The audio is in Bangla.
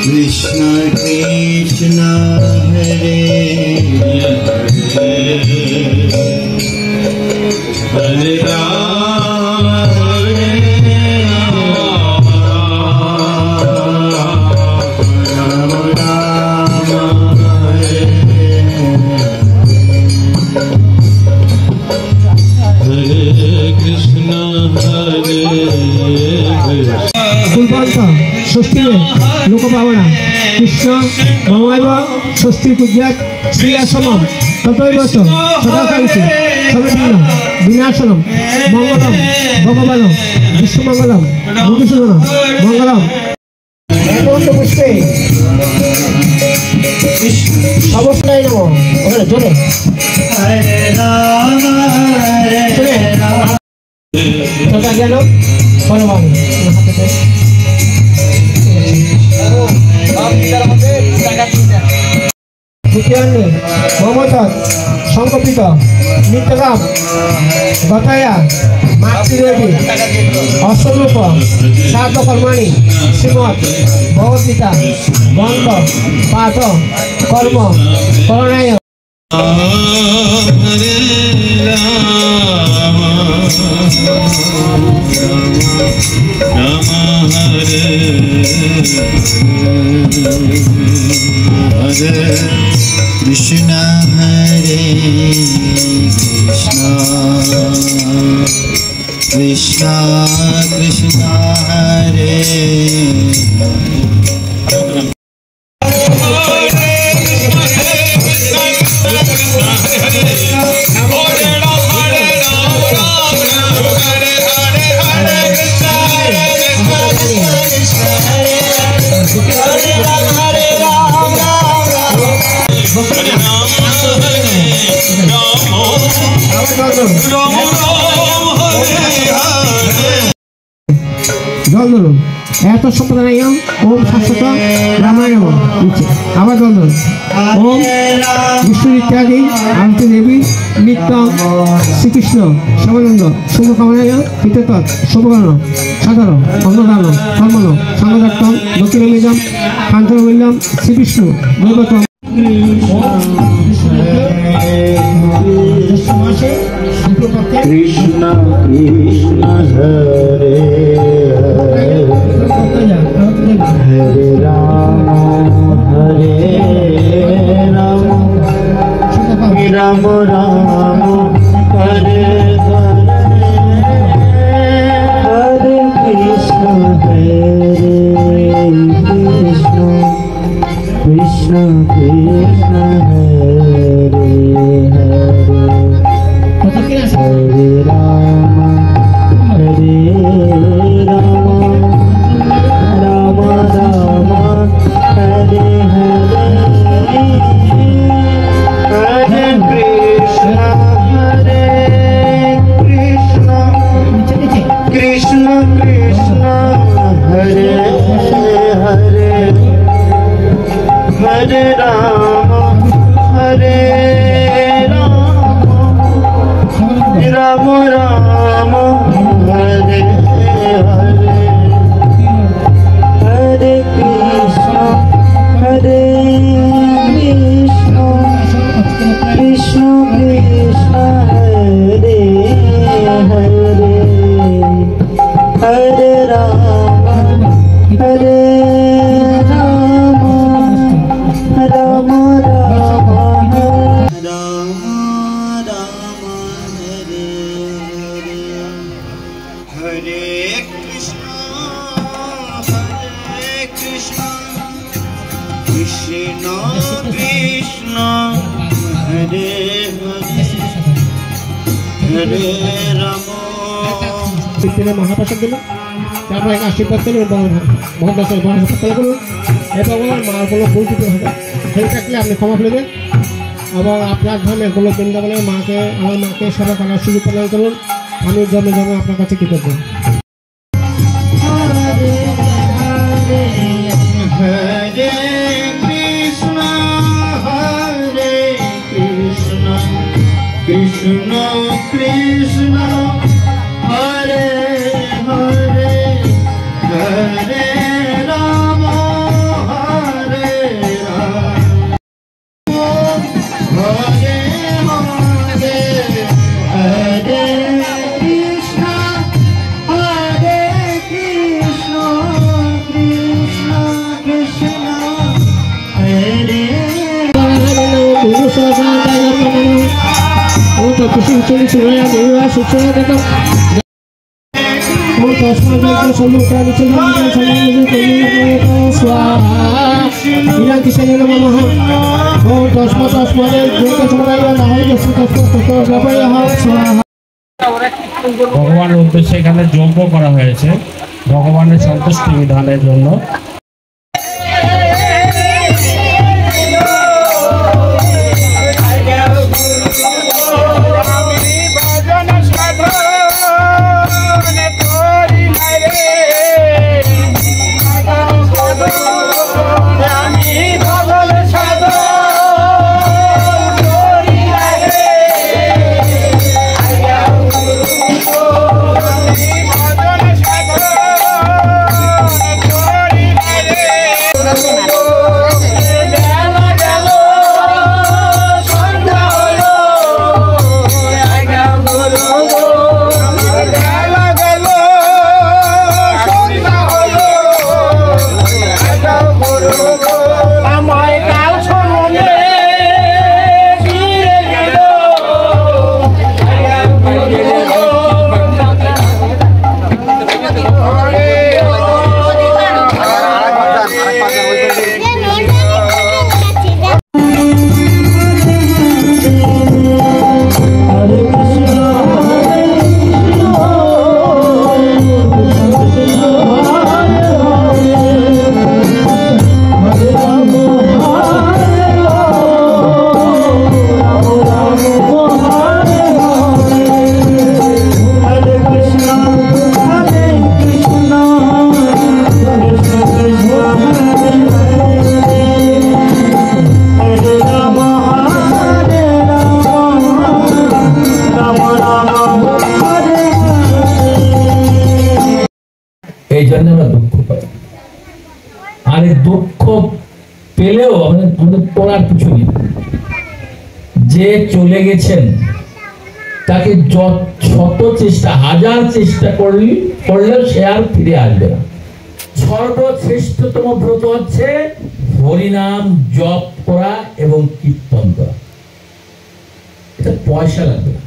कृष्ण कृष्ण हरे हरे राम हरे राम राम हरे कृष्ण हरे कुलपंथ षष्ठी में लोक पावना कृष्ण ममैव षष्ठी पूज्यात् श्री असमम ततैव सदाकारिषु सविभिन्न विनाशनम मंगलम भगवान विष्णुमंगलम मधुसूदन मंगलम हेमंत पुष्पे अवश्य नमो जोरे हरे राम तथा ज्ञान परमाणु द्वितीयान्ने ममता संकपित नित्यराम गताया मातृदेवी अष्टरूप साधकर्माणि श्रीमद् भगवद्गीता ग्रंथ पाठ कर्म करणाय हरे राम राम हरे हरे कृष्ण हरे कृष्ण कृष्ण कृष्ण हरे জল ধরুন এত সম্প্রদায় ওম শাশ্বত রামায়ণ আবার জল ধরুন ওম বিষ্ণু ইত্যাদি আরতি দেবী নিত্য শ্রীকৃষ্ণ শ্যামানন্দ শুভকামনায় হিতত শুভকামনা সাধারণ অন্নদান ধর্মন সংঘাত্তম দক্ষিণমিদম কাঞ্চনমিল্লম শ্রীবিষ্ণু দৈবতম कृष्ण कृष्ण हरे हरे राम राम राम हरे हरे कृष्ण कृष्ण कृष्ण हरे हरे राम राम राम हरे हरे हरे कृष्ण कृष्ण कृष्ण हरे हरे हरे राम राम राम हरे हरे हरे कृष्ण कृष्ण कृष्ण हरे हरे हरे राम राम हरे कृष्ण कृष्ण कृष्ण हरे हरे राम महाप्रसाद दिल তারপর এক আশীর্বাদ করুন মহাদাসের মহাপ্রসাদ করুন এরপর বলুন মার কোনো ভুল দিতে হবে ভুল থাকলে আপনি ক্ষমা করে দেন আবার আপনার ধামে কোনো বৃন্দাবনের মাকে আমার মাকে সেবা করার সুযোগ প্রদান করুন আমি জমে জমে আপনার কাছে কৃতজ্ঞ हरे कृष्ण कृष्ण कृष्ण हरे हरे हरे राम খুশি চলি শুনে দেবা সুচনা দেখো ওম তস্মাৎ সম্মুখা বিচরণ সম্মানিত করিয়া স্বাহা ইরাং কৃষ্ণ নমঃ ওম তস্মাৎ যোগ ছড়াইয়া নাহি স্বাহা। ভগবানের উদ্দেশ্যে এখানে যজ্ঞ করা হয়েছে ভগবানের সন্তুষ্টি বিধানের জন্য। এই জন্য আমরা দুঃখ পাই আর এই দুঃখ পেলেও আমাদের পড়ার কিছু নেই। যে চলে গেছেন তাকে শত চেষ্টা হাজার চেষ্টা করলেও সে আর ফিরে আসবে না। সর্বশ্রেষ্ঠতম ব্রত হচ্ছে হরিনাম জপ করা এবং কীর্তন করা। এটা পয়সা লাগবে না।